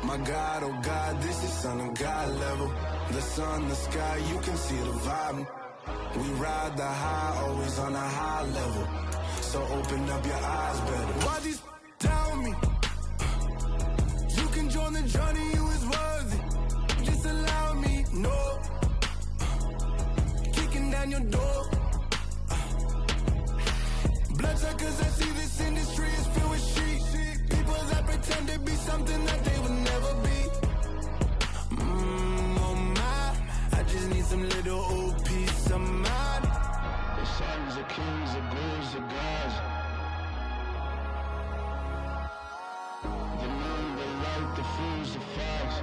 My God, oh God, this is Son of God level. The sun, the sky, you can see the vibe. We ride the high, always on a high level. So open up your eyes better. Why these tell me? You can join the journey, you is worthy. Just allow me, no. Kicking down your door. Bloodsuckers, I see this industry is filled with sheep. People that pretend to be something that they would never be. Oh my, I just need some little old peace of mind. The sons of kings, the bulls, the gods. The moon, the light, the fools, the facts.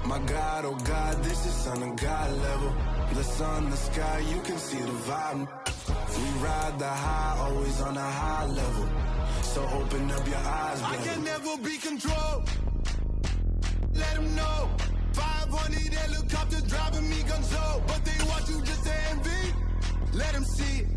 My God, oh God, this is Son of God level. The sun, the sky, you can see the vibe. We ride the high, always on a high level. So open up your eyes, baby. I can never be controlled. Let them know. 500 helicopters driving me gonzo. But they watch you just to envy. Let them see it.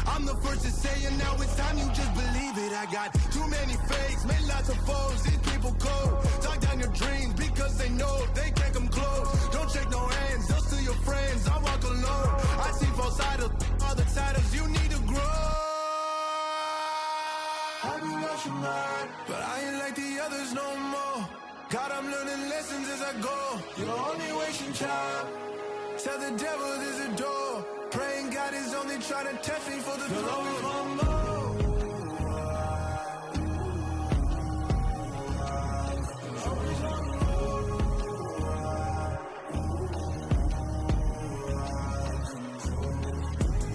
I'm the first to say it, now it's time you just believe it. I got too many fakes, made lots of foes. These people cold. Talk down your dreams because they know they can't come close. Don't shake no hands, they'll steal your friends. I walk alone. I see false idols, other titles. You need to grow. I've been lost your mind, but I ain't like the others no more. God, I'm learning lessons as I go. You're only wasting time. Tell the devil there's a door. Praying God is only trying to test me for the throne.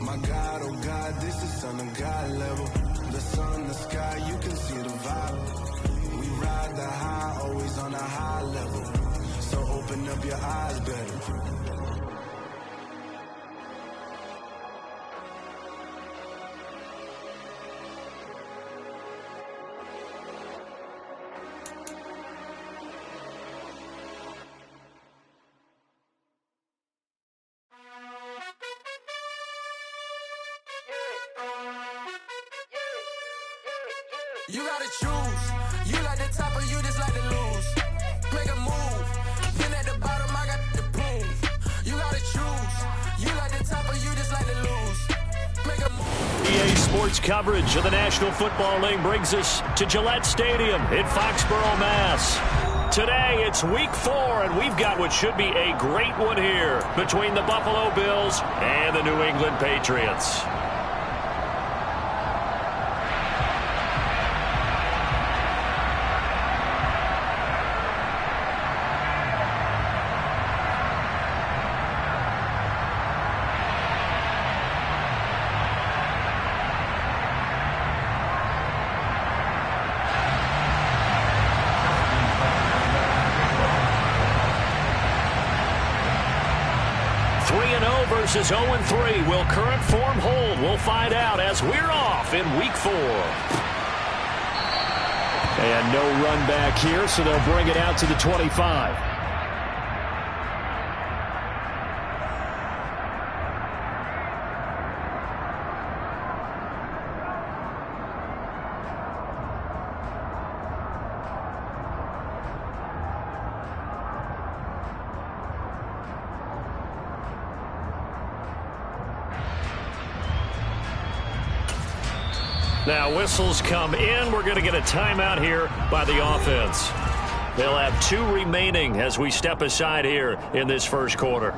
My God, oh God, this is Son of God level. The sun, the sky, you can see the vibe. We ride the high, always on a high level. So open up your eyes better. You gotta choose. You like the top or you just like to lose. Make a move. Been at the bottom, I got the proof. You gotta choose. You like the top or you just like to lose. Make a move. EA Sports coverage of the National Football League brings us to Gillette Stadium in Foxborough, Mass. Today, it's week 4, and we've got what should be a great one here between the Buffalo Bills and the New England Patriots. Versus 0-3. Will current form hold? We'll find out as we're off in week 4. And no run back here, so they'll bring it out to the 25. Now whistles come in. We're going to get a timeout here by the offense. They'll have 2 remaining as we step aside here in this first quarter.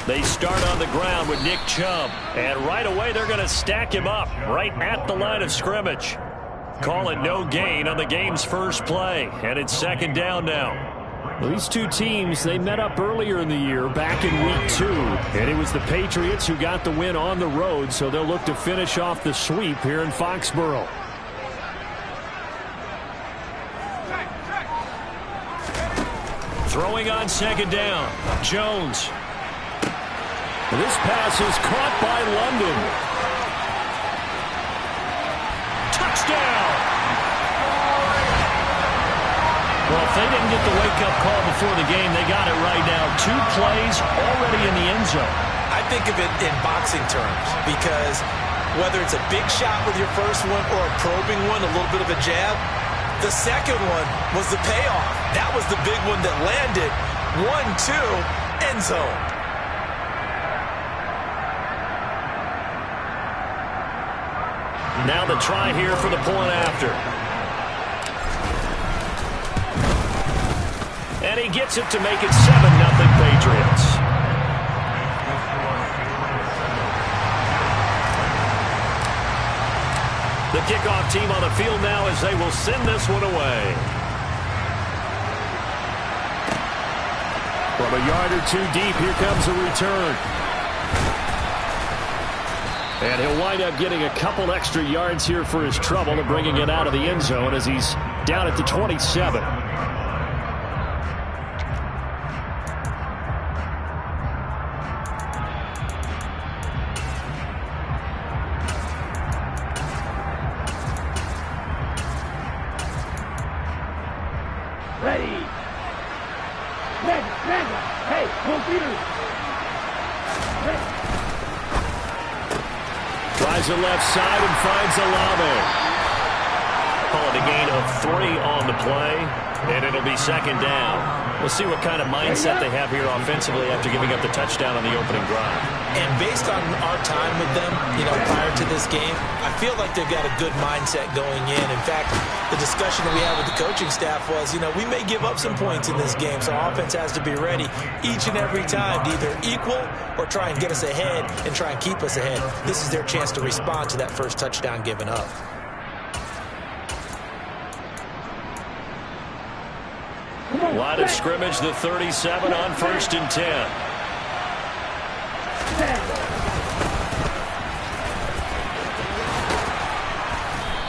They start on the ground with Nick Chubb. And right away, they're going to stack him up right at the line of scrimmage. Call it no gain on the game's first play. And it's second down now. Well, these two teams, they met up earlier in the year, back in Week 2. And it was the Patriots who got the win on the road, so they'll look to finish off the sweep here in Foxborough. Throwing on second down, Jones. This pass is caught by London. Touchdown! Well, if they didn't get the wake-up call before the game, they got it right now. 2 plays already in the end zone. I think of it in boxing terms because whether it's a big shot with your first one or a probing one, a little bit of a jab, the second one was the payoff. That was the big one that landed. 1-2, end zone. Now the try here for the point after. And he gets it to make it 7-0 Patriots. The kickoff team on the field now as they will send this one away. From a yard or 2 deep, here comes a return. And he'll wind up getting a couple extra yards here for his trouble and bringing it out of the end zone as he's down at the 27. Ready. Hey, go Peters. Tries the left side and finds Olave. Call it a gain of 3 on the play, and it'll be second down. We'll see what kind of mindset they have here offensively after giving up the touchdown on the opening drive. And based on our time with them, prior to this game, I feel like they've got a good mindset going in. In fact, the discussion that we had with the coaching staff was, we may give up some points in this game, so our offense has to be ready each and every time to either equal or try and get us ahead and try and keep us ahead. This is their chance to respond to that first touchdown given up. Line of scrimmage, the 37 on 1st and 10.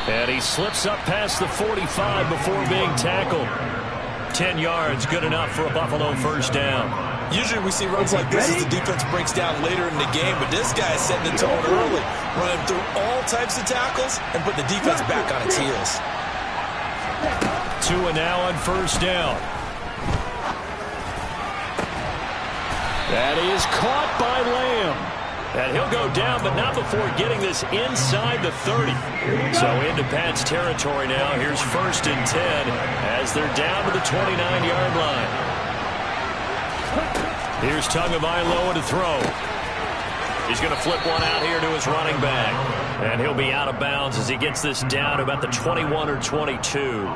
And he slips up past the 45 before being tackled. 10 yards, good enough for a Buffalo first down. Usually we see runs like this as the defense breaks down later in the game, but this guy is setting the tone early, running through all types of tackles and put the defense back on its heels. 2 and now on first down. That is caught by Lamb. And he'll go down, but not before getting this inside the 30. So into Pat's territory now. Here's 1st and 10 as they're down to the 29-yard line. Here's Tagovailoa to throw. He's going to flip one out here to his running back. And he'll be out of bounds as he gets this down to about the 21 or 22.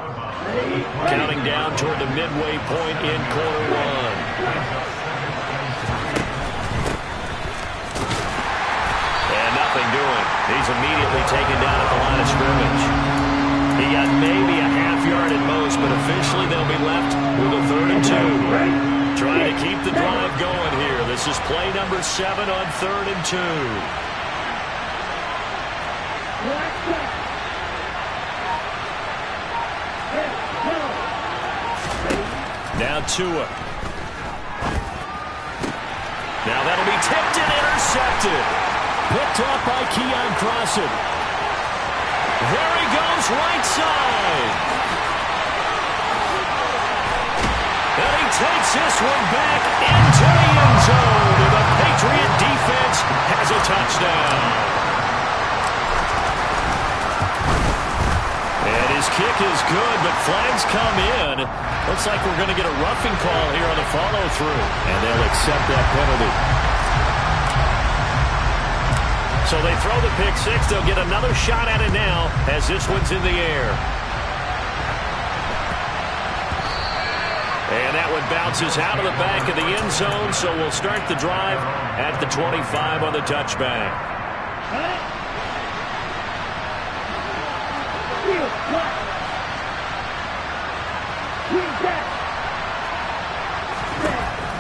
Counting down toward the midway point in quarter 1. Doing. He's immediately taken down at the line of scrimmage. He got maybe a half yard at most, but officially they'll be left with a 3rd and 2. Trying to keep the drive going here. This is play number 7 on 3rd and 2. Now Tua. Now that'll be tipped and intercepted. Picked off by Keon Crossan. There he goes, right side. And he takes this one back into the end zone. And the Patriot defense has a touchdown. And his kick is good, but flags come in. Looks like we're going to get a roughing call here on the follow-through. And they'll accept that penalty. So they throw the pick 6. They'll get another shot at it now as this one's in the air. And that one bounces out of the back of the end zone, so we'll start the drive at the 25 on the touchback.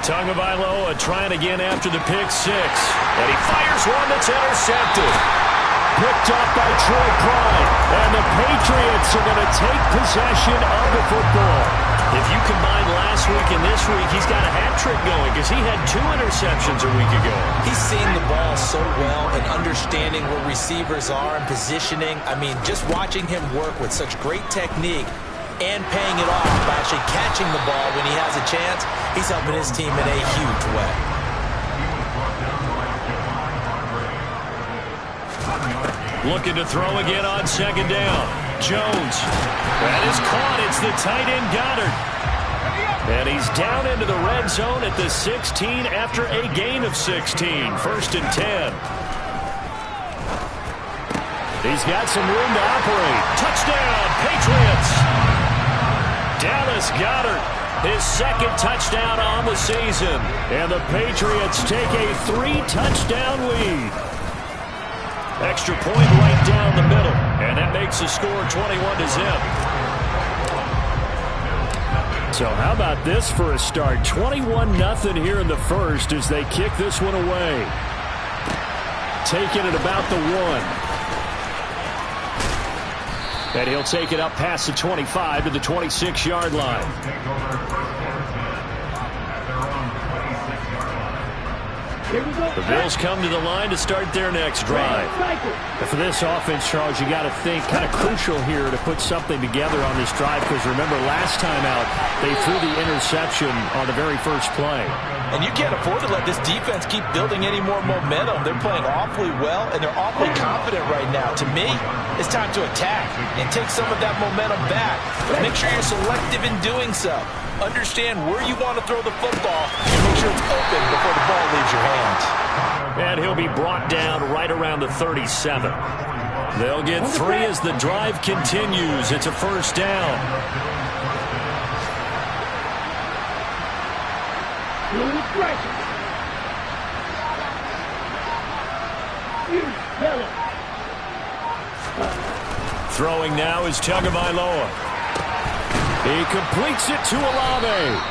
Tagovailoa trying again after the pick six. And he fires one that's intercepted. Picked up by Troy Pride. And the Patriots are going to take possession of the football. If you combine last week and this week, he's got a hat trick going because he had 2 interceptions a week ago. He's seeing the ball so well and understanding where receivers are and positioning. I mean, just watching him work with such great technique and paying it off by actually catching the ball when he has a chance, he's helping his team in a huge way. Looking to throw again on second down. Jones. That is caught. It's the tight end Goddard. And he's down into the red zone at the 16 after a gain of 16. 1st and 10. He's got some room to operate. Touchdown, Patriots. Dallas Goedert, his 2nd touchdown on the season. And the Patriots take a 3-touchdown lead. Extra point right down the middle. And that makes the score 21-0. So how about this for a start? 21-0 here in the first as they kick this one away. Taking it about the 1. And he'll take it up past the 25 to the 26-yard line. The Bills come to the line to start their next drive. And for this offense, Charles, you got to think kind of crucial here to put something together on this drive because remember last time out they threw the interception on the very first play. And you can't afford to let this defense keep building any more momentum. They're playing awfully well and they're awfully confident right now. To me, it's time to attack and take some of that momentum back. But make sure you're selective in doing so. Understand where you want to throw the football and make sure it's open before the ball leaves your hands. And he'll be brought down right around the 37. They'll get 3 as the drive continues. It's a 1st down. Throwing now is Tagovailoa. He completes it to Olave.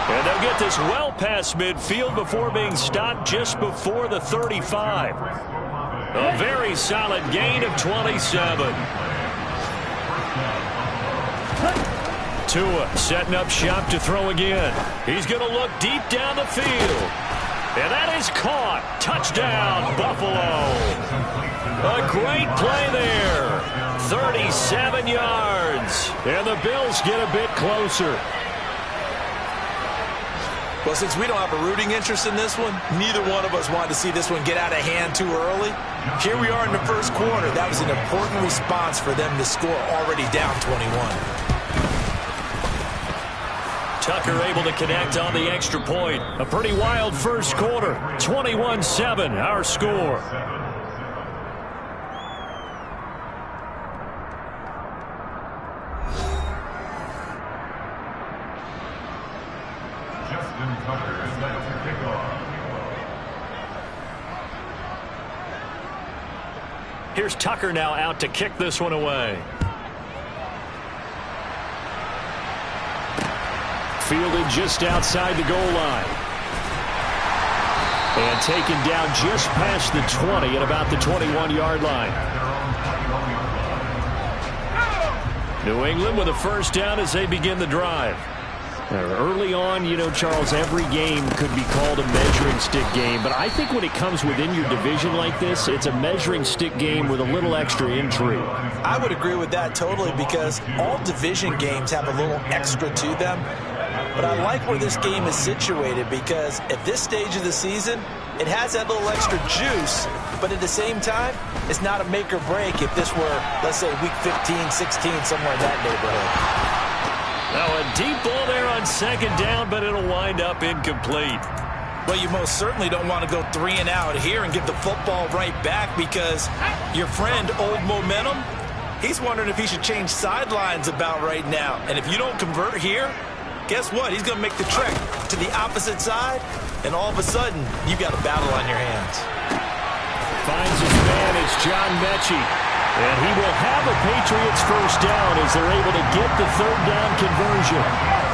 And they'll get this well past midfield before being stopped just before the 35. A very solid gain of 27. Tua setting up shop to throw again. He's going to look deep down the field. And that is caught. Touchdown, Buffalo. A great play there. 37 yards. And the Bills get a bit closer. Well, since we don't have a rooting interest in this one, neither one of us wanted to see this one get out of hand too early. Here we are in the first quarter. That was an important response for them to score already down 21. Tucker able to connect on the extra point. A pretty wild first quarter. 21-7, our score. Here's Tucker now out to kick this one away. Fielded just outside the goal line. And taken down just past the 20 at about the 21-yard line. New England with a 1st down as they begin the drive. Early on, you know, Charles, every game could be called a measuring stick game. But I think when it comes within your division like this, it's a measuring stick game with a little extra intrigue. I would agree with that totally because all division games have a little extra to them. But I like where this game is situated because at this stage of the season, it has that little extra juice. But at the same time, it's not a make or break if this were, let's say, week 15, 16, somewhere in that neighborhood. Now a deep ball there on 2nd down, but it'll wind up incomplete. Well, you most certainly don't want to go 3 and out here and give the football right back because your friend, Old Momentum, he's wondering if he should change sidelines about right now. And if you don't convert here, guess what? He's going to make the trek to the opposite side, and all of a sudden, you've got a battle on your hands. Finds his man, it's John Mechie. And he will have a Patriots first down as they're able to get the third down conversion.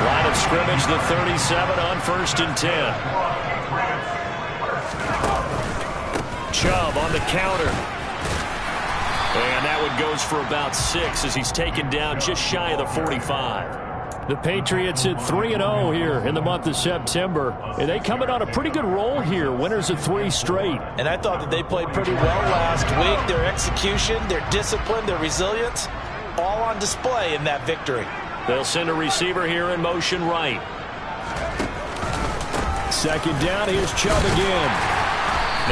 Line of scrimmage, the 37 on 1st and 10. Chubb on the counter. And that one goes for about 6 as he's taken down just shy of the 45. The Patriots at 3-0 here in the month of September. And they coming on a pretty good roll here. Winners of 3 straight. And I thought that they played pretty well last week. Their execution, their discipline, their resilience, all on display in that victory. They'll send a receiver here in motion right. Second down, here's Chubb again.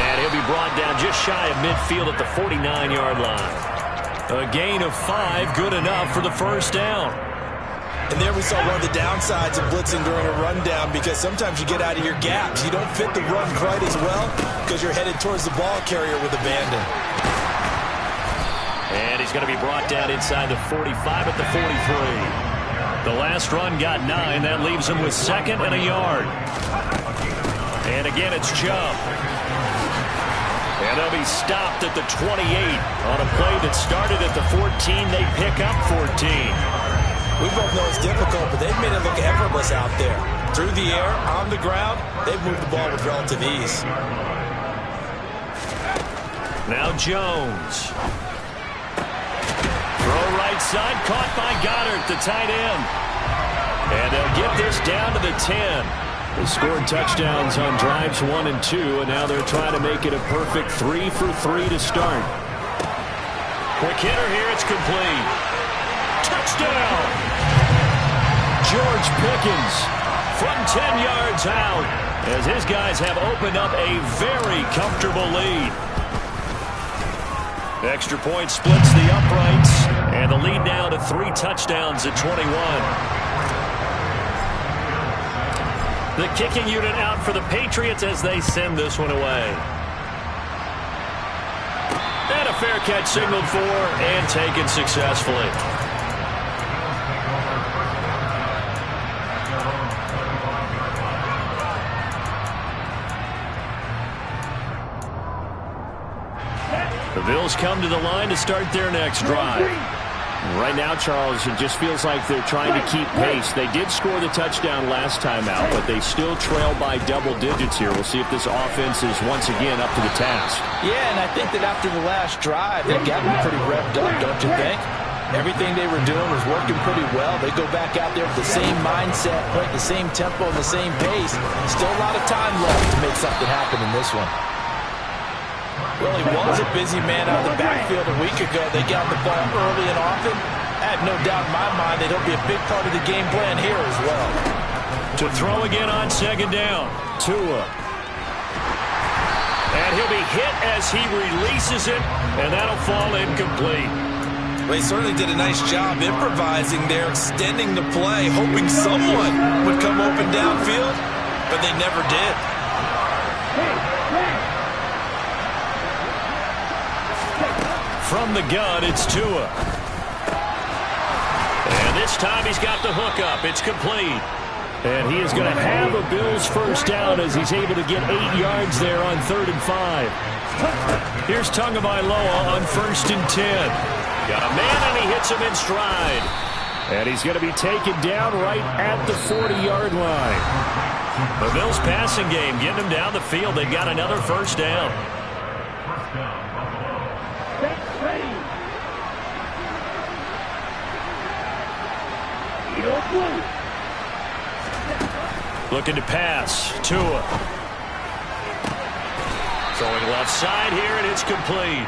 And he'll be brought down just shy of midfield at the 49-yard line. A gain of 5, good enough for the first down. And there we saw one of the downsides of blitzing during a rundown, because sometimes you get out of your gaps. You don't fit the run quite as well because you're headed towards the ball carrier with abandon. And he's going to be brought down inside the 45 at the 43. The last run got 9. That leaves him with 2nd and a yard. And again, it's Chubb. And they'll be stopped at the 28 on a play that started at the 14. They pick up 14. We both know it's difficult, but they've made it look effortless out there. Through the air, on the ground, they've moved the ball with relative ease. Now Jones. Throw right side, caught by Goddard, the tight end. And they'll get this down to the 10. They scored touchdowns on drives 1 and 2, and now they're trying to make it a perfect 3 for 3 to start. Quick hitter here, it's complete. Touchdown! George Pickens from 10 yards out as his guys have opened up a very comfortable lead. Extra point splits the uprights, and the lead now to 3 touchdowns at 21. The kicking unit out for the Patriots as they send this one away. And a fair catch signaled for and taken successfully. The Bills come to the line to start their next drive. Right now, Charles, it just feels like they're trying to keep pace. They did score the touchdown last time out, but they still trail by double digits here. We'll see if this offense is once again up to the task. Yeah, and I think that after the last drive, they've gotten pretty revved up, don't you think? Everything they were doing was working pretty well. They go back out there with the same mindset, play at the same tempo and the same pace. Still a lot of time left to make something happen in this one. Well, he was a busy man out of the backfield a week ago. They got the ball early and often. I have no doubt in my mind that he'll be a big part of the game plan here as well. To throw again on second down, Tua. And he'll be hit as he releases it, and that'll fall incomplete. Well, he certainly did a nice job improvising there, extending the play, hoping someone would come open downfield, but they never did. From the gun, it's Tua. And this time he's got the hook up. It's complete. And he is going to have a Bills first down as he's able to get 8 yards there on 3rd and 5. Here's Tagovailoa on 1st and 10. Got a man, and he hits him in stride. And he's going to be taken down right at the 40-yard line. The Bills passing game getting him down the field. They've got another first down. Looking to pass. Tua. Throwing left side here, and it's complete.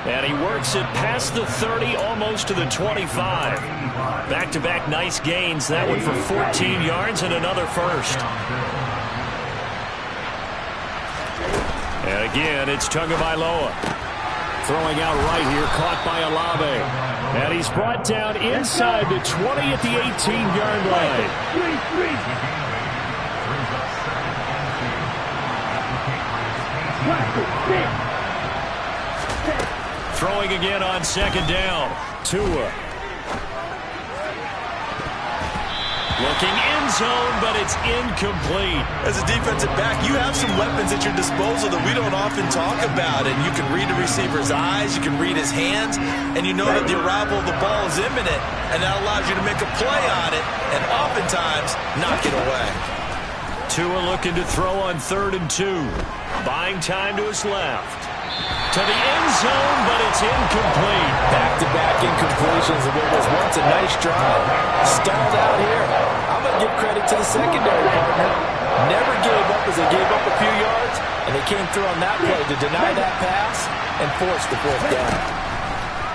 And he works it past the 30, almost to the 25. Back-to-back nice gains. That one for 14 yards and another first. And again, it's Tagovailoa. Throwing out right here, caught by Olave. And he's brought down inside the 20 at the 18-yard line. Throwing again on second down. Tua. Looking end zone, but it's incomplete. As a defensive back, you have some weapons at your disposal that we don't often talk about. And you can read the receiver's eyes, you can read his hands, and you know that the arrival of the ball is imminent. And that allows you to make a play on it and oftentimes knock it away. Tua looking to throw on 3rd and 2. Buying time to his left. To the end zone, but it's incomplete. Back-to-back incompletions of what was once a nice drive. Stalled out here. I'm going to give credit to the secondary partner. Never gave up as they gave up a few yards, and they came through on that play to deny that pass and force the 4th down.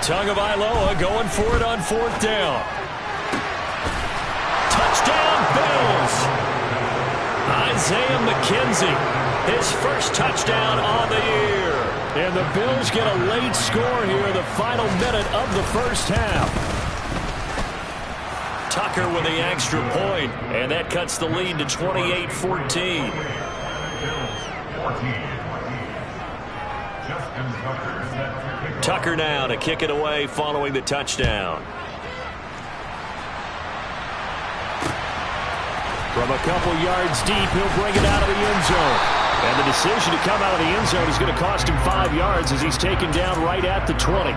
Tagovailoa going for it on 4th down. Touchdown, Bills. Isaiah McKenzie, his first touchdown on the year. And the Bills get a late score here in the final minute of the first half. Tucker with the extra point, and that cuts the lead to 28-14. Tucker now to kick it away following the touchdown. From a couple yards deep, he'll bring it out of the end zone. And the decision to come out of the end zone is going to cost him 5 yards as he's taken down right at the 20.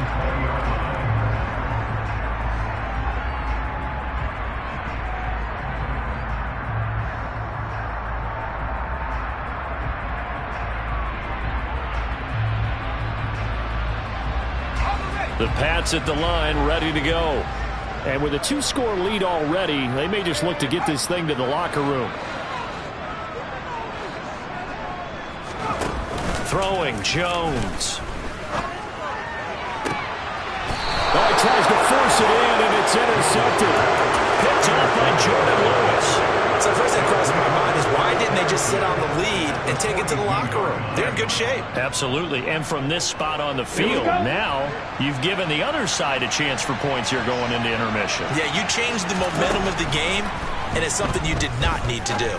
The Pats at the line, ready to go. And with a 2-score lead already, they may just look to get this thing to the locker room. Throwing, Jones. Oh, he tries to force it in, and it's intercepted. Picked off by Jordan Lewis. So first thing crossing my mind is why didn't they just sit on the lead and take it to the locker room? They're in good shape. Absolutely, and from this spot on the field, now you've given the other side a chance for points here going into intermission. Yeah, you changed the momentum of the game, and it's something you did not need to do.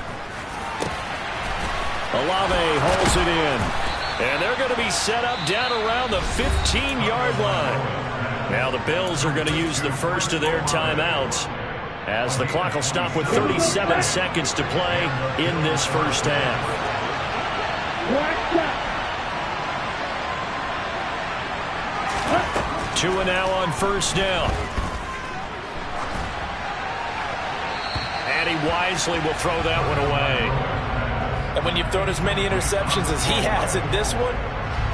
Olave holds it in. And they're going to be set up down around the 15-yard line. Now the Bills are going to use the first of their timeouts as the clock will stop with 37 seconds to play in this first half. 2 now on 1st down. And he wisely will throw that one away. And when you've thrown as many interceptions as he has in this one,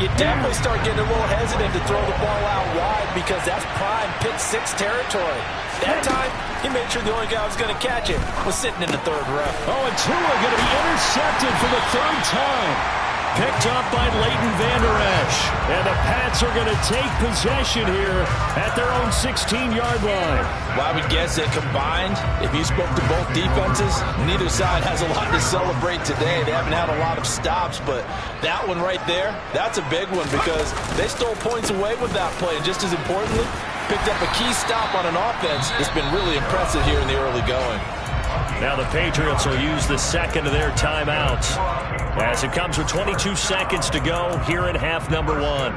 you definitely start getting a little hesitant to throw the ball out wide because that's prime pick-6 territory. That time, he made sure the only guy who was going to catch it was sitting in the 3rd row. Oh, and Tua going to be intercepted for the 3rd time. Picked up by Leighton Vander Esch. And the Pats are going to take possession here at their own 16-yard line. Well, I would guess that combined, if you spoke to both defenses, neither side has a lot to celebrate today. They haven't had a lot of stops, but that one right there, that's a big one because they stole points away with that play. And just as importantly, picked up a key stop on an offense that's been really impressive here in the early going. Now the Patriots will use the second of their timeouts as it comes with 22 seconds to go here in half number 1.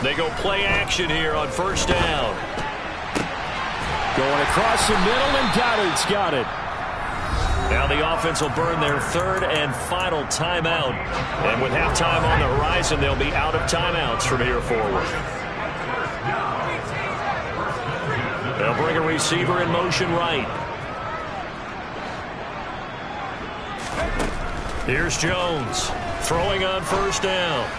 They go play action here on 1st down. Going across the middle, and Goddard's got it. Now the offense will burn their 3rd and final timeout. And with halftime on the horizon, they'll be out of timeouts from here forward. They'll bring a receiver in motion right. Here's Jones throwing on 1st down.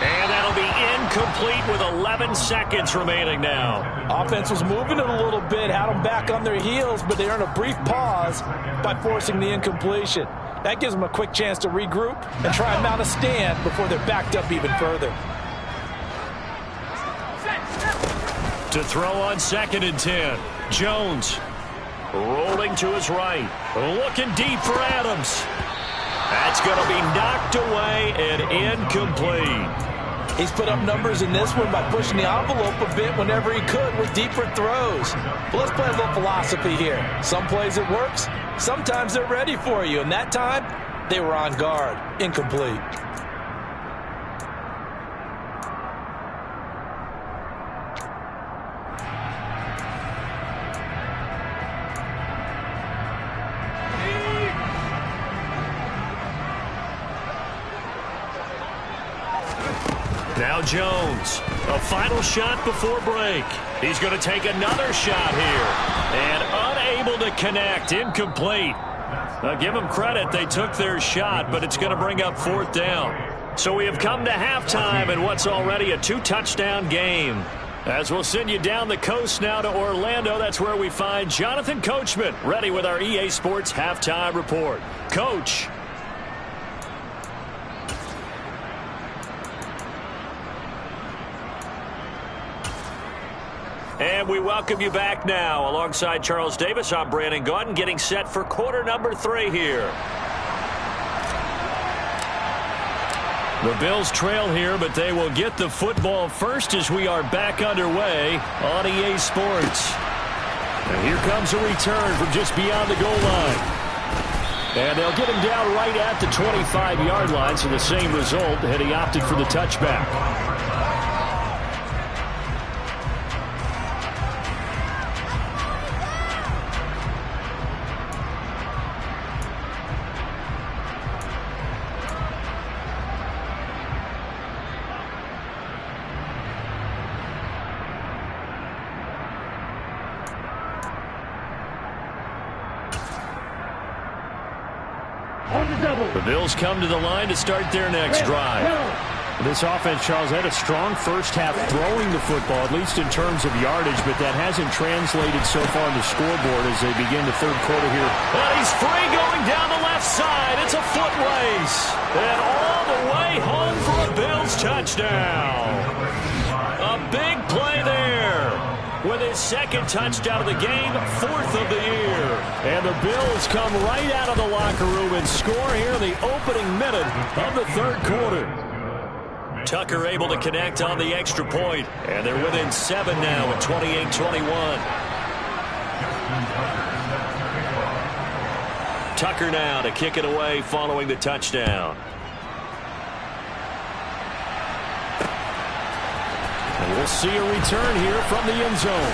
And that'll be incomplete with 11 seconds remaining now. Offense was moving it a little bit, had them back on their heels, but they earned a brief pause by forcing the incompletion. That gives them a quick chance to regroup and try and mount a stand before they're backed up even further. To throw on 2nd and 10. Jones rolling to his right. Looking deep for Adams. That's going to be knocked away and incomplete. He's put up numbers in this one by pushing the envelope a bit whenever he could with deeper throws. But let's play a little philosophy here. Some plays it works, sometimes they're ready for you, and that time they were on guard. Incomplete. Now Jones, a final shot before break. He's going to take another shot here. And unable to connect, incomplete. Now give them credit, they took their shot, but it's going to bring up 4th down. So we have come to halftime in what's already a 2-touchdown game. As we'll send you down the coast now to Orlando, that's where we find Jonathan Coachman, ready with our EA Sports Halftime Report. Coach. And we welcome you back now. Alongside Charles Davis, I'm Brandon Gaudin, getting set for quarter number 3 here. The Bills trail here, but they will get the football first as we are back underway on EA Sports. And here comes a return from just beyond the goal line. And they'll get him down right at the 25-yard line, so the same result had he opted for the touchback. The Bills come to the line to start their next drive. This offense, Charles, had a strong first half throwing the football, at least in terms of yardage, but that hasn't translated so far on the scoreboard as they begin the third quarter here. And he's free going down the left side. It's a foot race. And all the way home for a Bills touchdown. A big play there. With his second touchdown of the game, 4th of the year. And the Bills come right out of the locker room and score here in the opening minute of the third quarter. Tucker able to connect on the extra point. And they're within 7 now at 28-21. Tucker now to kick it away following the touchdown. And we'll see a return here from the end zone.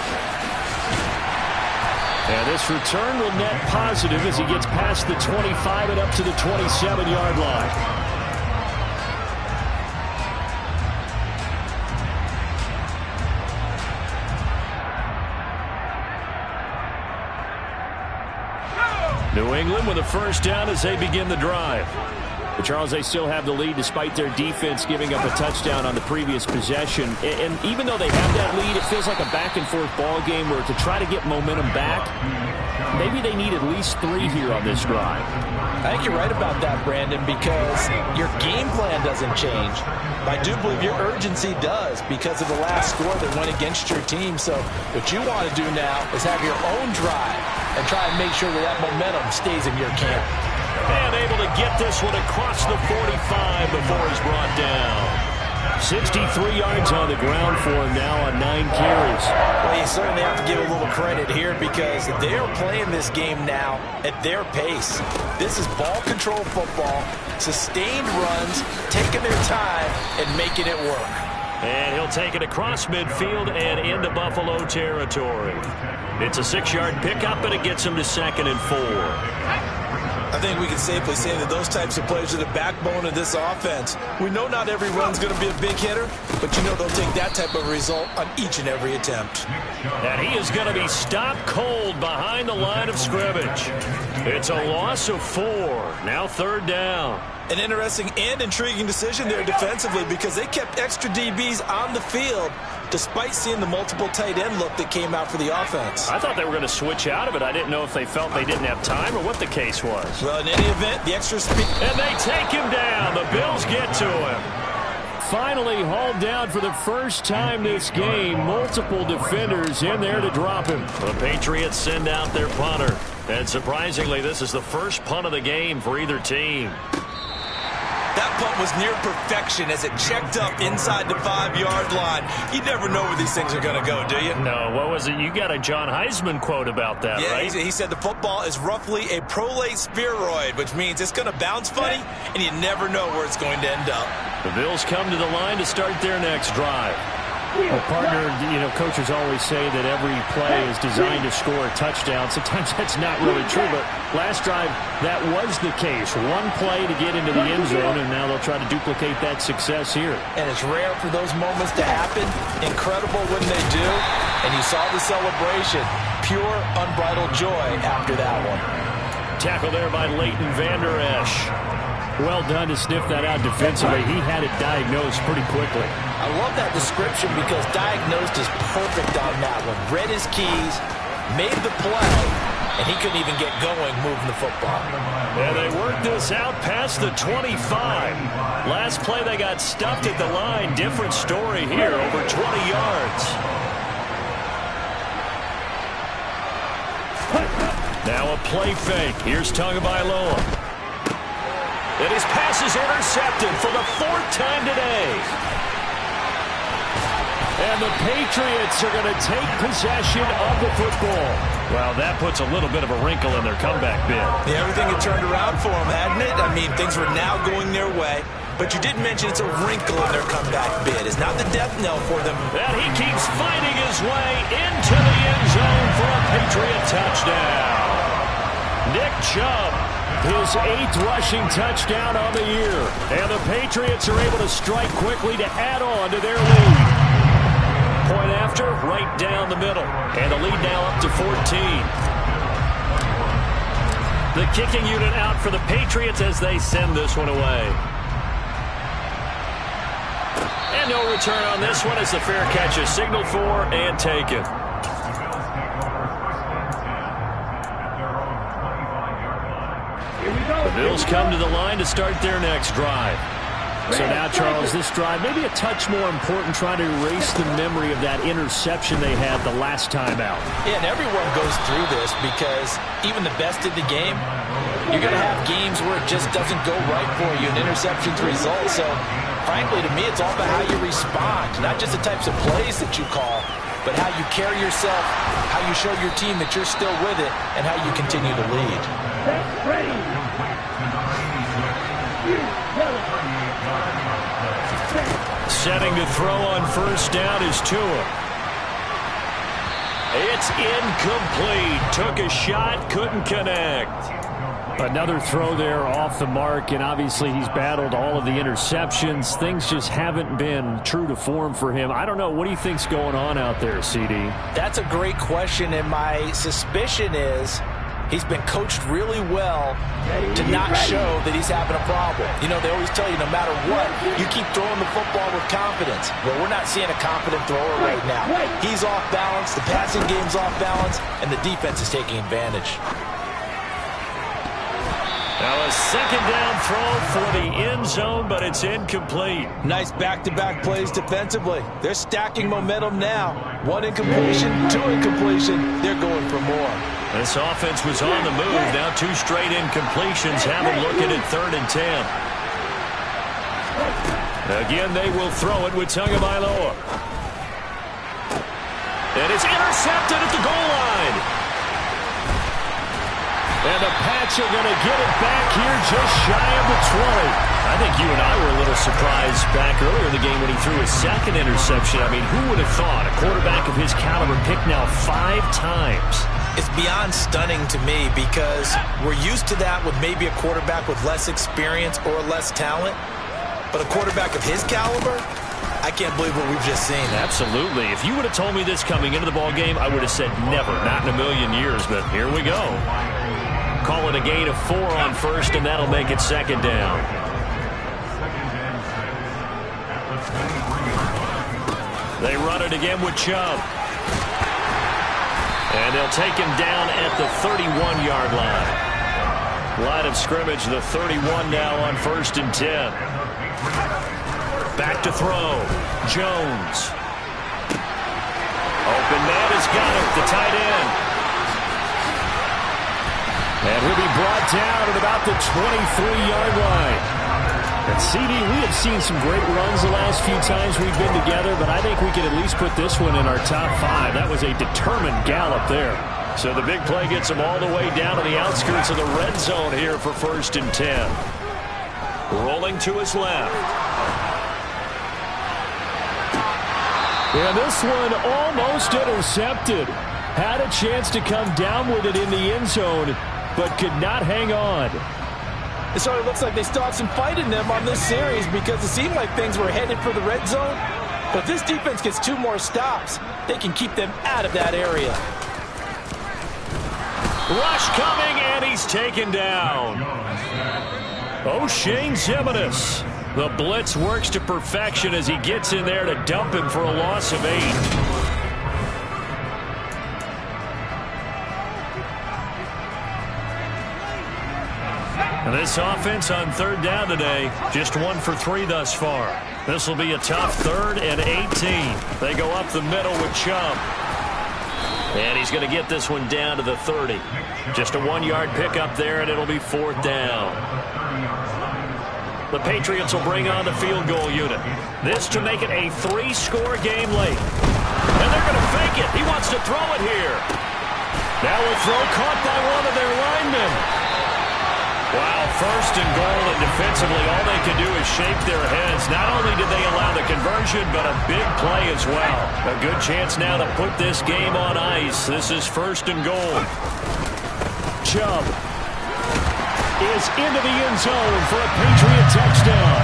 And this return will net positive as he gets past the 25 and up to the 27-yard line. New England with a first down as they begin the drive. But Charles, they still have the lead despite their defense giving up a touchdown on the previous possession. And even though they have that lead, it feels like a back-and-forth ball game where to try to get momentum back, maybe they need at least 3 here on this drive. I think you're right about that, Brandon, because your game plan doesn't change. I do believe your urgency does because of the last score that went against your team. So what you want to do now is have your own drive and try and make sure that that momentum stays in your camp. And able to get this one across the 45 before he's brought down. 63 yards on the ground for him now on 9 carries. Well, you certainly have to give a little credit here because they're playing this game now at their pace. This is ball control football, sustained runs, taking their time and making it work. And he'll take it across midfield and into Buffalo territory. It's a 6-yard pickup, and it gets him to 2nd and 4. I think we can safely say that those types of players are the backbone of this offense. We know not every run's going to be a big hitter, but you know they'll take that type of result on each and every attempt. And he is going to be stopped cold behind the line of scrimmage. It's a loss of 4. Now 3rd down. An interesting and intriguing decision there defensively because they kept extra DBs on the field despite seeing the multiple tight end look that came out for the offense. I thought they were going to switch out of it. I didn't know if they felt they didn't have time or what the case was. Well, in any event, the extra speed. And they take him down. The Bills get to him. Finally hauled down for the first time this game. Multiple defenders in there to drop him. The Patriots send out their punter. And surprisingly, this is the first punt of the game for either team. That punt was near perfection as it checked up inside the 5-yard line. You never know where these things are going to go, do you? No, what was it? You got a John Heisman quote about that, right? Yeah, he said the football is roughly a prolate spheroid, which means it's going to bounce funny, and you never know where it's going to end up. The Bills come to the line to start their next drive. Well, partner, coaches always say that every play is designed to score a touchdown. Sometimes that's not really true, but last drive, that was the case. One play to get into the end zone, and now they'll try to duplicate that success here. And it's rare for those moments to happen. Incredible when they do. And you saw the celebration. Pure, unbridled joy after that one. Tackle there by Leighton Vander Esch. Well done to sniff that out defensively. He had it diagnosed pretty quickly. I love that description because diagnosed is perfect on that one. Read his keys, made the play, and he couldn't even get going moving the football. And they worked this out past the 25. Last play they got stuffed at the line. Different story here, over 20 yards. Now a play fake. Here's Tagovailoa. And his pass is intercepted for the 4th time today. And the Patriots are going to take possession of the football. Well, that puts a little bit of a wrinkle in their comeback bid. Yeah, everything had turned around for them, hadn't it? I mean, things were now going their way. But you did mention it's a wrinkle in their comeback bid. It's not the death knell for them. And he keeps fighting his way into the end zone for a Patriot touchdown. Nick Chubb, his 8th rushing touchdown on the year. And the Patriots are able to strike quickly to add on to their lead. Point after, right down the middle. And the lead now up to 14. The kicking unit out for the Patriots as they send this one away. And no return on this one as the fair catch is signaled for and taken. The Bills come to the line to start their next drive. So now, Charles, this drive maybe a touch more important, trying to erase the memory of that interception they had the last time out. Yeah, and everyone goes through this because even the best in the game, you're going to have games where it just doesn't go right for you, and interceptions result. So, frankly, to me, it's all about how you respond, not just the types of plays that you call, but how you carry yourself, how you show your team that you're still with it, and how you continue to lead. Ready. Setting to throw on first down is Tua. It's incomplete. Took a shot, couldn't connect. Another throw there off the mark, and obviously he's battled all of the interceptions. Things just haven't been true to form for him. I don't know. What do you think's going on out there, CD? That's a great question, and my suspicion is he's been coached really well to not show that he's having a problem. You know, they always tell you no matter what, you keep throwing the football with confidence. Well, we're not seeing a confident thrower right now. He's off balance, the passing game's off balance, and the defense is taking advantage. Now a second down throw for the end zone, but it's incomplete. Nice back-to-back plays defensively. They're stacking momentum now. 1 incompletion, 2 incompletion. They're going for more. This offense was on the move. Now 2 straight incompletions. Have them looking at 3rd and 10. Again, they will throw it with Tagovailoa. And it's intercepted at the goal line. And the Pats are going to get it back here just shy of the 20. I think you and I were a little surprised back earlier in the game when he threw his 2nd interception. I mean, who would have thought a quarterback of his caliber picked now 5 times? It's beyond stunning to me because we're used to that with maybe a quarterback with less experience or less talent. But a quarterback of his caliber, I can't believe what we've just seen. Absolutely. If you would have told me this coming into the ball game, I would have said never, not in a million years. But here we go. Call it a gain of 4 on first, and that'll make it 2nd down. They run it again with Chubb. And they'll take him down at the 31-yard line. Line of scrimmage, the 31 now on 1st and 10. Back to throw. Jones. Open man has got it, the tight end. And he'll be brought down at about the 23-yard line. And CD, we have seen some great runs the last few times we've been together, but I think we could at least put this one in our top 5. That was a determined gallop there. So the big play gets them all the way down to the outskirts of the red zone here for 1st and 10. Rolling to his left. And this one almost intercepted. Had a chance to come down with it in the end zone, but could not hang on. It sort of looks like they still have some fight in them on this series because it seemed like things were headed for the red zone. But if this defense gets 2 more stops, they can keep them out of that area. Rush coming, and he's taken down. O'Shane Ximines. The blitz works to perfection as he gets in there to dump him for a loss of 8. This offense on 3rd down today, just 1 for 3 thus far. This will be a tough 3rd and 18. They go up the middle with Chubb. And he's going to get this one down to the 30. Just a 1-yard pickup there, and it'll be 4th down. The Patriots will bring on the field goal unit. This to make it a 3-score game late. And they're going to fake it. He wants to throw it here. Now a throw caught by one of their linemen. Wow, 1st and goal, and defensively all they can do is shake their heads. Not only did they allow the conversion, but a big play as well. A good chance now to put this game on ice. This is 1st and goal. Chubb is into the end zone for a Patriot touchdown.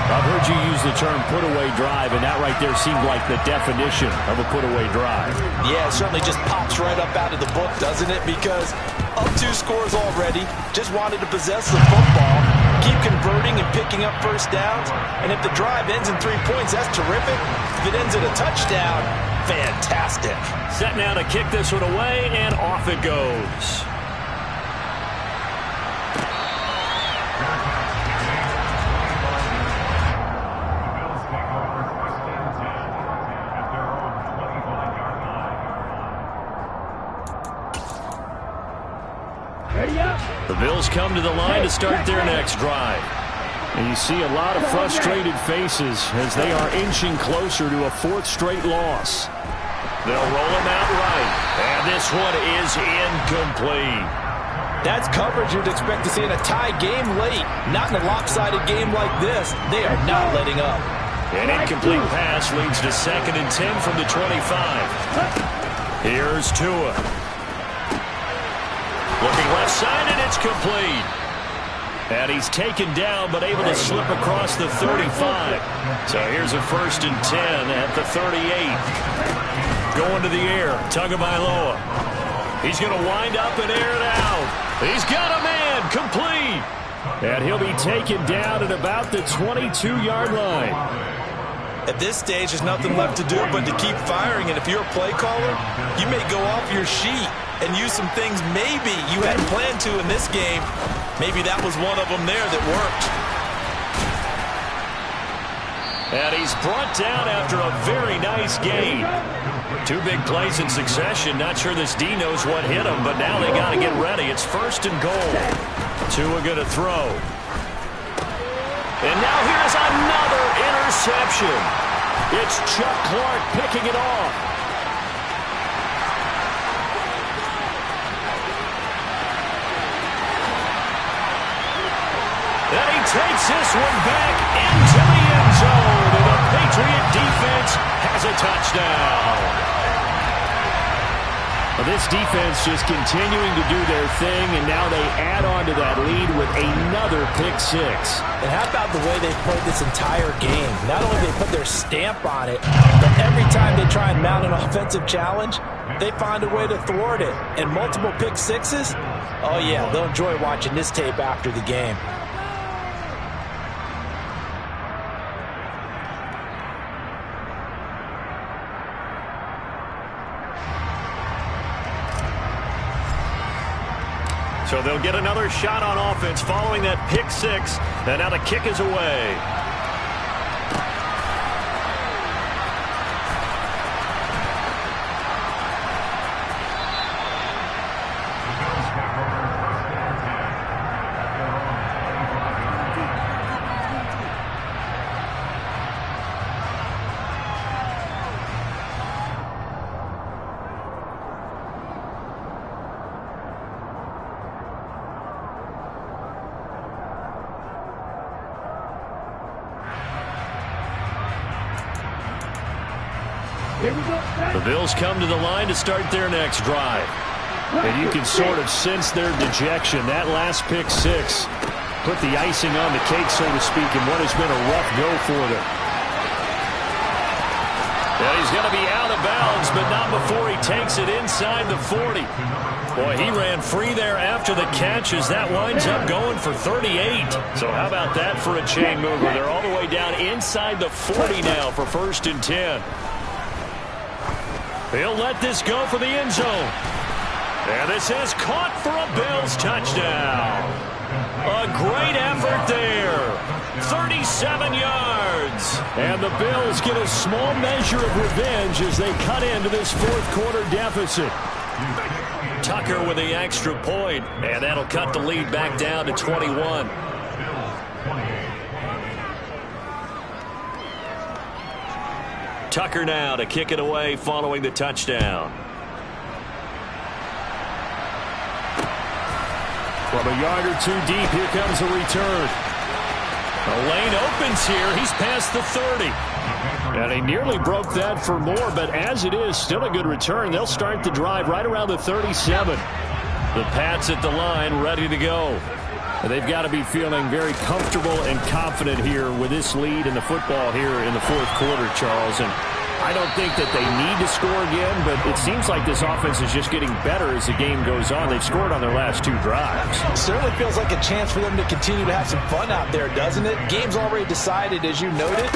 I've heard you use the term put-away drive, and that right there seemed like the definition of a put-away drive. Yeah, it certainly just pops right up out of the book, doesn't it? Because up 2 scores already, just wanted to possess the football, keep converting and picking up 1st downs, and if the drive ends in 3 points, that's terrific. If it ends in a touchdown, fantastic. Set now to kick this one away, and off it goes. The Bills come to the line to start their next drive. And you see a lot of frustrated faces as they are inching closer to a 4th straight loss. They'll roll him out right. And this one is incomplete. That's coverage you'd expect to see in a tie game late. Not in a lopsided game like this. They are not letting up. An incomplete pass leads to 2nd and 10 from the 25. Here's Tua. Looking left side, and it's complete. And he's taken down, but able to slip across the 35. So here's a 1st and 10 at the 38. Going to the air, Tagovailoa. He's going to wind up and air it out. He's got a man, complete. And he'll be taken down at about the 22-yard line. At this stage, there's nothing left to do but to keep firing. And if you're a play caller, you may go off your sheet and use some things maybe you hadn't planned to in this game. Maybe that was one of them there that worked. And he's brought down after a very nice gain. 2 big plays in succession. Not sure this D knows what hit him, but now they got to get ready. It's 1st and goal. Tua going to throw. And now here's another interception. It's Chuck Clark picking it off. And he takes this one back into the end zone. And the Patriot defense has a touchdown. Well, this defense just continuing to do their thing, and now they add on to that lead with another pick 6. And how about the way they played this entire game? Not only did they put their stamp on it, but every time they try and mount an offensive challenge, they find a way to thwart it. And multiple pick 6s? Oh, yeah, they'll enjoy watching this tape after the game. So they'll get another shot on offense following that pick 6. And now the kick is away. Here we go. The Bills come to the line to start their next drive. And you can sort of sense their dejection. That last pick six put the icing on the cake, so to speak, in what has been a rough go for them. And he's going to be out of bounds, but not before he takes it inside the 40. Boy, he ran free there after the catch as that winds up going for 38. So how about that for a chain mover? They're all the way down inside the 40 now for 1st and 10. He'll let this go for the end zone. And this is caught for a Bills touchdown. A great effort there. 37 yards. And the Bills get a small measure of revenge as they cut into this fourth quarter deficit. Tucker with the extra point, and that'll cut the lead back down to 21. Tucker now to kick it away following the touchdown. From a yard or two deep, here comes a return. The lane opens here. He's past the 30. And he nearly broke that for more, but as it is, still a good return. They'll start the drive right around the 37. The Pats at the line, ready to go. And they've got to be feeling very comfortable and confident here with this lead in the football here in the fourth quarter, Charles. And I don't think that they need to score again, but it seems like this offense is just getting better as the game goes on. They've scored on their last two drives. It certainly feels like a chance for them to continue to have some fun out there, doesn't it? Game's already decided, as you noted.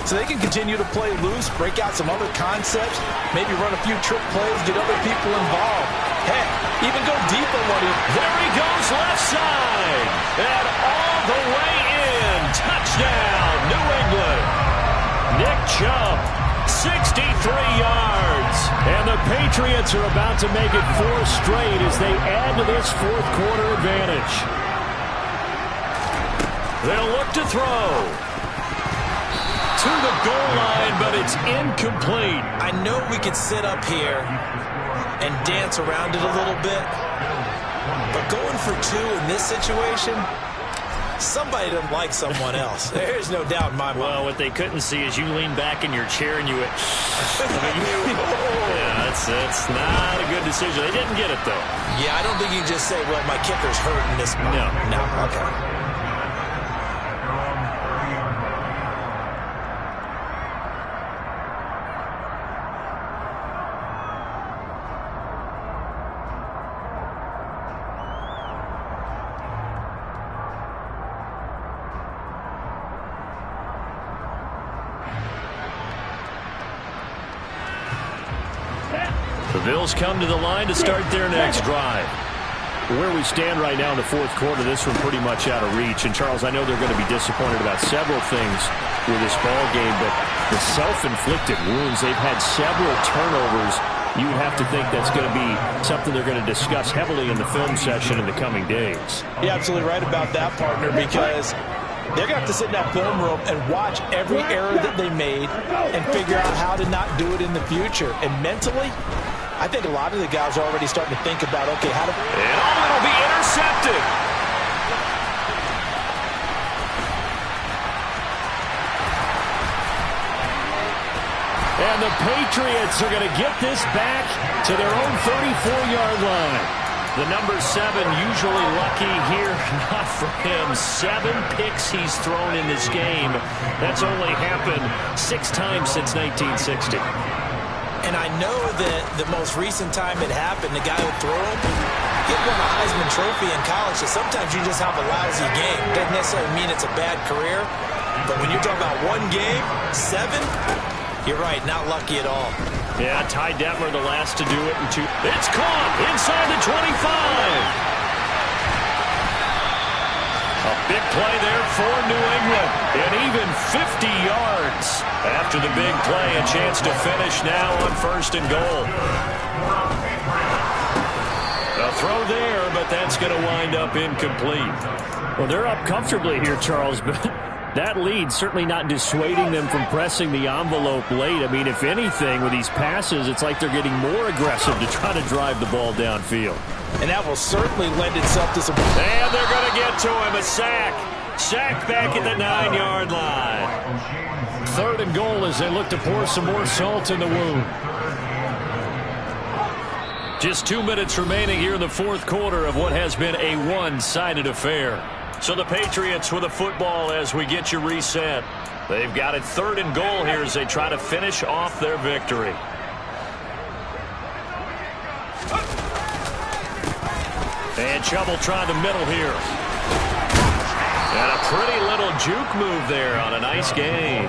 So they can continue to play loose, break out some other concepts, maybe run a few trick plays, get other people involved. Heck, even go deep on one. There he goes left side. And all the way in. Touchdown, New England. Nick Chubb, 63 yards. And the Patriots are about to make it 4 straight as they add to this fourth quarter advantage. They'll look to throw. To the goal line, but it's incomplete. I know we could sit up here and dance around it a little bit, but going for 2 in this situation, somebody doesn't like someone else. There's no doubt in my mind. Well, what they couldn't see is you lean back in your chair and you went, yeah, that's not a good decision. They didn't get it, though. Yeah, I don't think you just say, well, my kicker's hurting this spot. No, okay. The Bills come to the line to start their next drive. Where we stand right now in the fourth quarter, this one pretty much out of reach. And, Charles, I know they're going to be disappointed about several things with this ball game, but the self-inflicted wounds, they've had several turnovers. You would have to think that's going to be something they're going to discuss heavily in the film session in the coming days. You're absolutely right about that, partner, because they're going to have to sit in that film room and watch every error that they made and figure out how to not do it in the future. And mentally, I think a lot of the guys are already starting to think about, okay, how to... And it'll be intercepted. And the Patriots are going to get this back to their own 34-yard line. The number 7 usually lucky here. Not for him. 7 picks he's thrown in this game. That's only happened 6 times since 1960. And I know that the most recent time it happened, the guy who threw him, he won a Heisman Trophy in college, so sometimes you just have a lousy game. Doesn't necessarily mean it's a bad career, but when you're talking about one game, 7, you're right, not lucky at all. Yeah, Ty Detmer the last to do it in 2. It's caught inside the 25. A big play there for New England. And even 50 yards after the big play. A chance to finish now on 1st and goal. A throw there, but that's going to wind up incomplete. Well, they're up comfortably here, Charles, but that lead certainly not dissuading them from pressing the envelope late. I mean, if anything, with these passes, it's like they're getting more aggressive to try to drive the ball downfield. And that will certainly lend itself to some... And they're going to get to him. A sack. Sack back at the 9-yard line. 3rd and goal as they look to pour some more salt in the wound. Just 2 minutes remaining here in the 4th quarter of what has been a one-sided affair. So the Patriots with a football as we get you reset. They've got it 3rd and goal here as they try to finish off their victory. And Chubb trying the middle here. And a pretty little juke move there on a nice gain.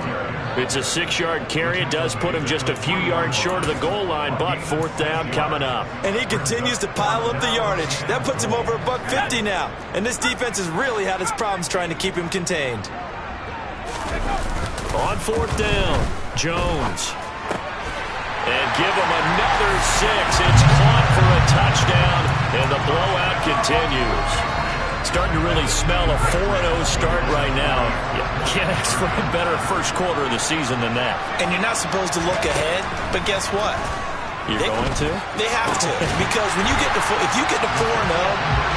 It's a 6-yard carry. It does put him just a few yards short of the goal line, but 4th down coming up. And he continues to pile up the yardage. That puts him over $150 now. And this defense has really had its problems trying to keep him contained. On 4th down, Jones. And give him another 6. It's caught for a touchdown, and the blowout continues. Starting to really smell a 4-0 start right now. You can't ask for a better first quarter of the season than that. And you're not supposed to look ahead, but guess what? You're going to? They have to, because when you get to if you get to 4-0,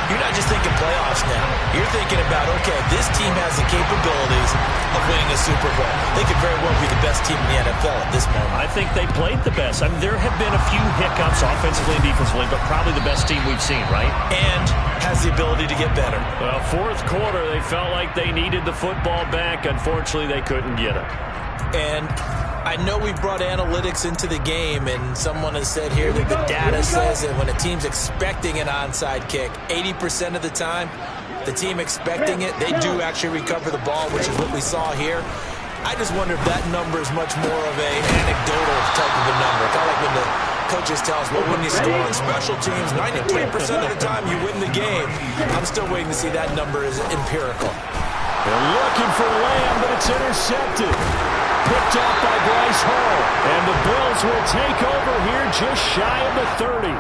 you're not just thinking playoffs now. You're thinking about, okay, this team has the capabilities of winning a Super Bowl. They could very well be the best team in the NFL at this moment. I think they played the best. I mean, there have been a few hiccups offensively and defensively, but probably the best team we've seen, right? And has the ability to get better. Well, 4th quarter, they felt like they needed the football back. Unfortunately, they couldn't get it. And I know we brought analytics into the game, and someone has said here that the data says that when a team's expecting an onside kick, 80% of the time, the team expecting it, they do actually recover the ball, which is what we saw here. I just wonder if that number is much more of an anecdotal type of a number. Kind of like when the coaches tell us, well, when you score on special teams, 93% of the time you win the game. I'm still waiting to see that number is empirical. They're looking for Lamb, but it's intercepted. Picked off by Bryce Hall. And the Bills will take over here just shy of the 30.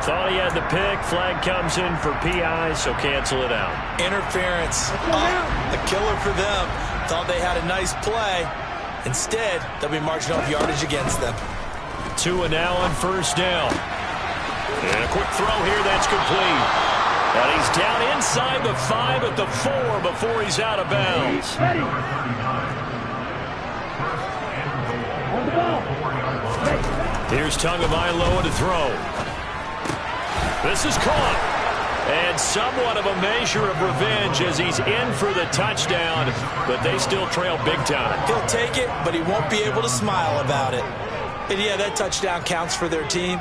Thought he had the pick. Flag comes in for PI, so cancel it out. Interference. A killer for them. Thought they had a nice play. Instead, they'll be marching off yardage against them. 2 and now on 1st down. And a quick throw here. That's complete. And he's down inside the 5 at the 4 before he's out of bounds. Here's Tagovailoa to throw. This is caught. And somewhat of a measure of revenge as he's in for the touchdown, but they still trail big time. He'll take it, but he won't be able to smile about it. And yeah, that touchdown counts for their team,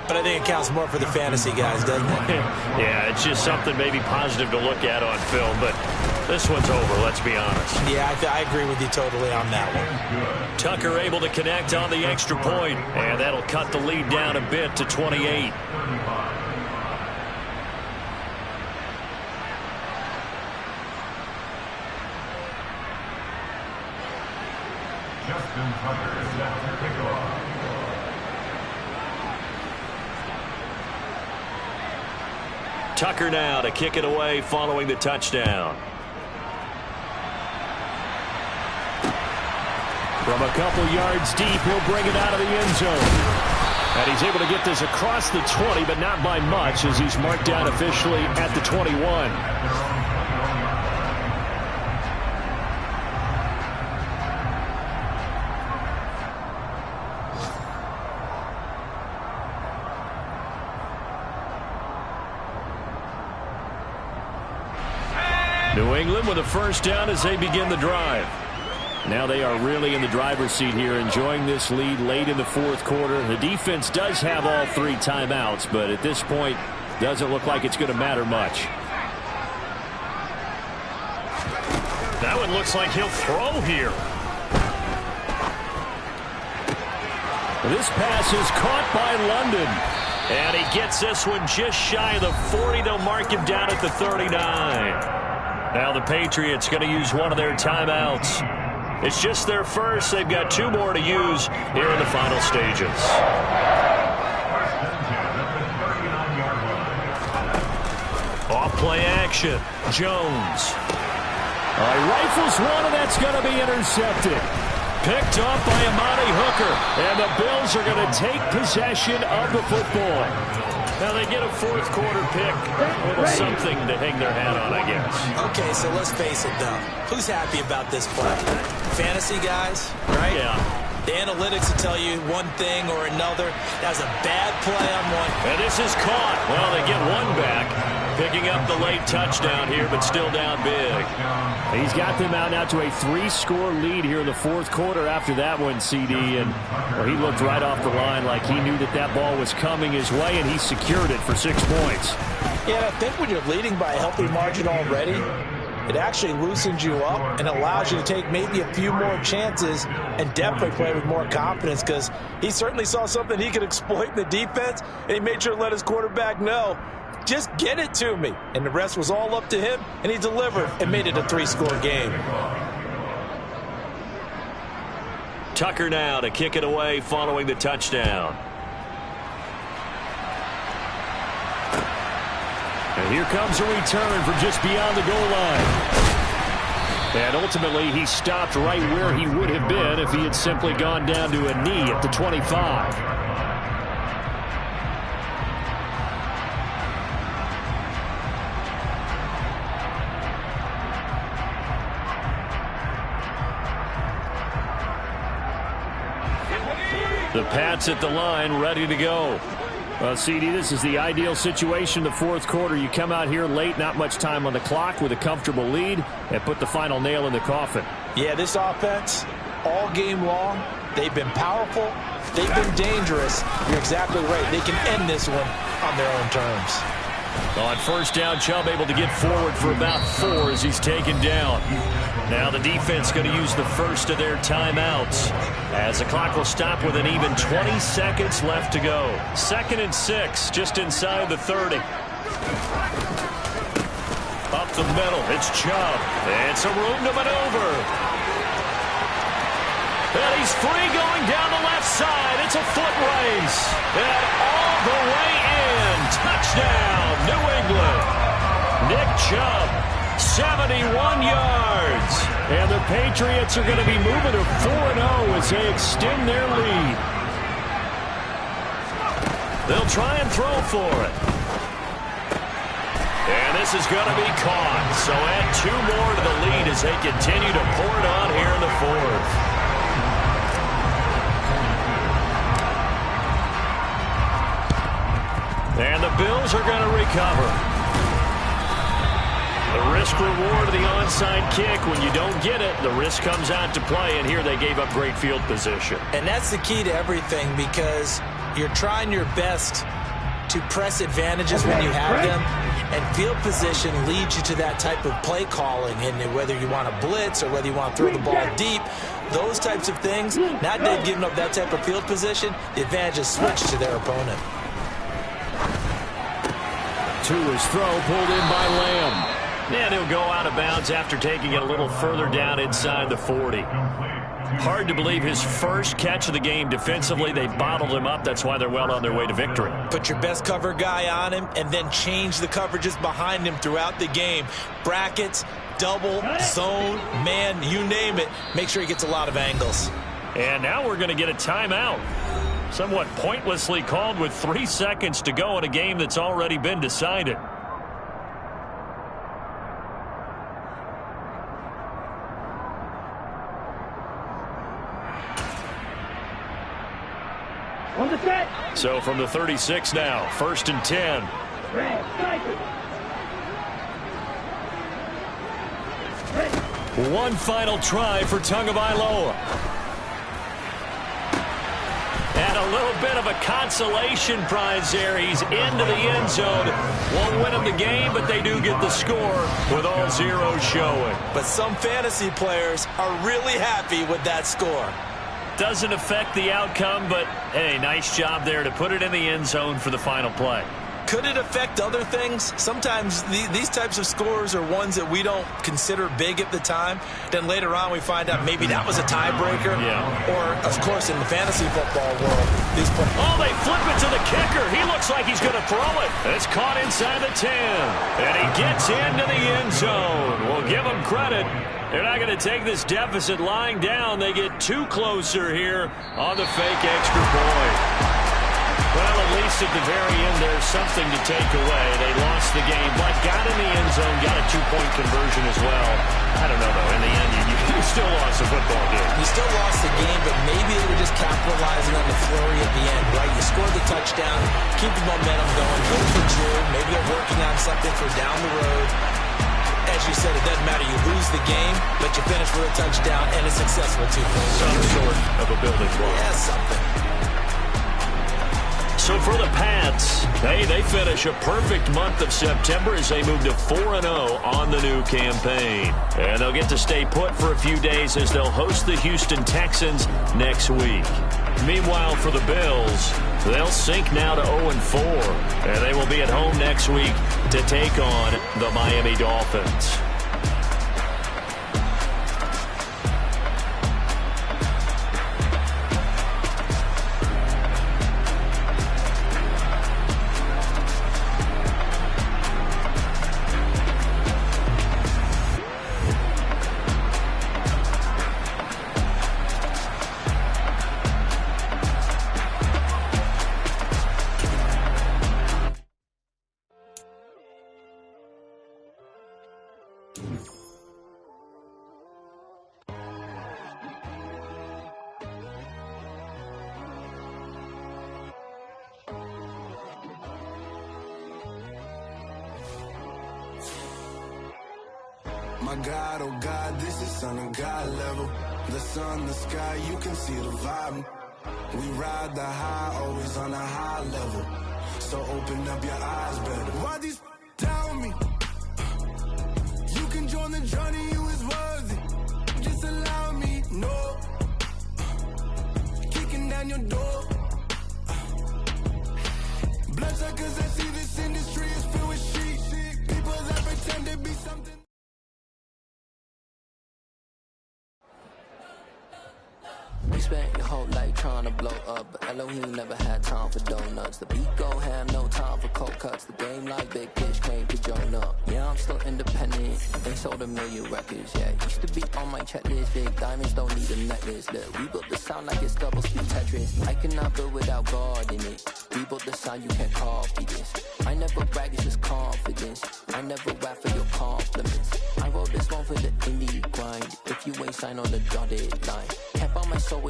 but I think it counts more for the fantasy guys, doesn't it? Yeah, it's just something maybe positive to look at on film, but this one's over, let's be honest. Yeah, I agree with you totally on that one. Tucker able to connect on the extra point, and that'll cut the lead down a bit to 28. Justin Tucker is set to kick off. Tucker now to kick it away following the touchdown. From a couple yards deep, he'll bring it out of the end zone. And he's able to get this across the 20, but not by much as he's marked down officially at the 21. New England with a 1st down as they begin the drive. Now they are really in the driver's seat here, enjoying this lead late in the 4th quarter. The defense does have all 3 timeouts, but at this point, doesn't look like it's going to matter much. That one looks like he'll throw here. This pass is caught by London. And he gets this one just shy of the 40. They'll mark him down at the 39. Now the Patriots going to use one of their timeouts. It's just their first. They've got 2 more to use here in the final stages. Off play action. Jones. Rifles one, and that's going to be intercepted. Picked off by Amani Hooker. And the Bills are going to take possession of the football. Now they get a fourth quarter pick. A little something to hang their hat on, I guess. Okay, so let's face it, though. Who's happy about this play? Fantasy guys, right? Yeah. The analytics will tell you one thing or another. That was a bad play on one. And this is caught. Well, they get one back. Picking up the late touchdown here, but still down big. He's got them out now to a 3-score lead here in the fourth quarter after that one, CD. And well, he looked right off the line like he knew that that ball was coming his way, and he secured it for 6 points. Yeah, I think when you're leading by a healthy margin already, it actually loosens you up and allows you to take maybe a few more chances and definitely play with more confidence, because he certainly saw something he could exploit in the defense, and he made sure to let his quarterback know, just get it to me. And the rest was all up to him, and he delivered and made it a 3-score game. Tucker now to kick it away following the touchdown. And here comes a return from just beyond the goal line. And ultimately, he stopped right where he would have been if he had simply gone down to a knee at the 25. The Pats at the line, ready to go. Well, CD, this is the ideal situation, the fourth quarter. You come out here late, not much time on the clock, with a comfortable lead, and put the final nail in the coffin. Yeah, this offense, all game long, they've been powerful, they've been dangerous. You're exactly right. They can end this one on their own terms. On first down, Chubb able to get forward for about 4 as he's taken down. Now the defense going to use the first of their timeouts, as the clock will stop with an even 20 seconds left to go. 2nd and 6, just inside the 30. Up the middle, it's Chubb. It's a room to maneuver. And he's free going down the left side. It's a foot race. And all the way in. Touchdown, New England. Nick Chubb, 71 yards. And the Patriots are going to be moving to 4-0 as they extend their lead. They'll try and throw for it. And this is going to be caught. So add 2 more to the lead as they continue to pour it on here in the fourth. And the Bills are going to recover. The risk-reward of the onside kick. When you don't get it, the risk comes out to play, and here they gave up great field position. And that's the key to everything, because you're trying your best to press advantages when you have them, and field position leads you to that type of play calling. And whether you want to blitz or whether you want to throw the ball deep, those types of things, now that they've given up that type of field position, the advantage is switched to their opponent. To his throw, pulled in by Lamb. And he'll go out of bounds after taking it a little further down inside the 40. Hard to believe his first catch of the game defensively. They bottled him up. That's why they're well on their way to victory. Put your best cover guy on him and then change the coverages behind him throughout the game. Brackets, double, zone, man, you name it. Make sure he gets a lot of angles. And now we're going to get a timeout. Somewhat pointlessly called with 3 seconds to go in a game that's already been decided. On the set. So from the 36 now, 1st and 10. One final try for Tagovailoa. And a little bit of a consolation prize there. He's into the end zone. Won't win them the game, but they do get the score with all zeros showing. But some fantasy players are really happy with that score. Doesn't affect the outcome, but, hey, nice job there to put it in the end zone for the final play. Could it affect other things? Sometimes these types of scores are ones that we don't consider big at the time. Then later on we find out maybe that was a tiebreaker. Yeah. Or, of course, in the fantasy football world, these players. Oh, they flip it to the kicker. He looks like he's going to throw it. It's caught inside the 10. And he gets into the end zone. We'll give him credit. They're not going to take this deficit lying down. They get 2 closer here on the fake extra point. Well, at least at the very end, there's something to take away. They lost the game, but got in the end zone, got a 2-point conversion as well. I don't know, though. In the end, you still lost the football game. You still lost the game, but maybe they were just capitalizing on the flurry at the end, right? You scored the touchdown, keep the momentum going, good for Drew. Maybe they're working on something for down the road. As you said, it doesn't matter. You lose the game, but you finish with a touchdown and a successful 2-point. Some sort of a building block. Yeah, something. So for the Pats, they finish a perfect month of September as they move to 4-0 on the new campaign. And they'll get to stay put for a few days as they'll host the Houston Texans next week. Meanwhile, for the Bills, they'll sink now to 0-4. And they will be at home next week to take on the Miami Dolphins. My God, oh God, this is Son of God level. The sun, the sky, you can see the vibe. We ride the high, always on a high level. So open up your eyes better. Why these tell me? You can join the journey, you is worthy. Just allow me, no. Kicking down your door. Bloodsuckers, I see this industry is filled with sheep. People that pretend to be something. You spent your whole life trying to blow up, but Elohim never had time for donuts. The beat go ham, no time for cold cuts. The game like Big Fish came to join up. Yeah, I'm still independent. They sold 1 million records, yeah. Used to be on my checklist. Big diamonds don't need a necklace. Look, we built the sound like it's double speed Tetris. I cannot build without God in it. We built the sound, you can't copy this. I never brag, it's just confidence. I never rap for your compliments. I wrote this one for the indie grind. If you ain't signed on the dotted line, can't buy my soul with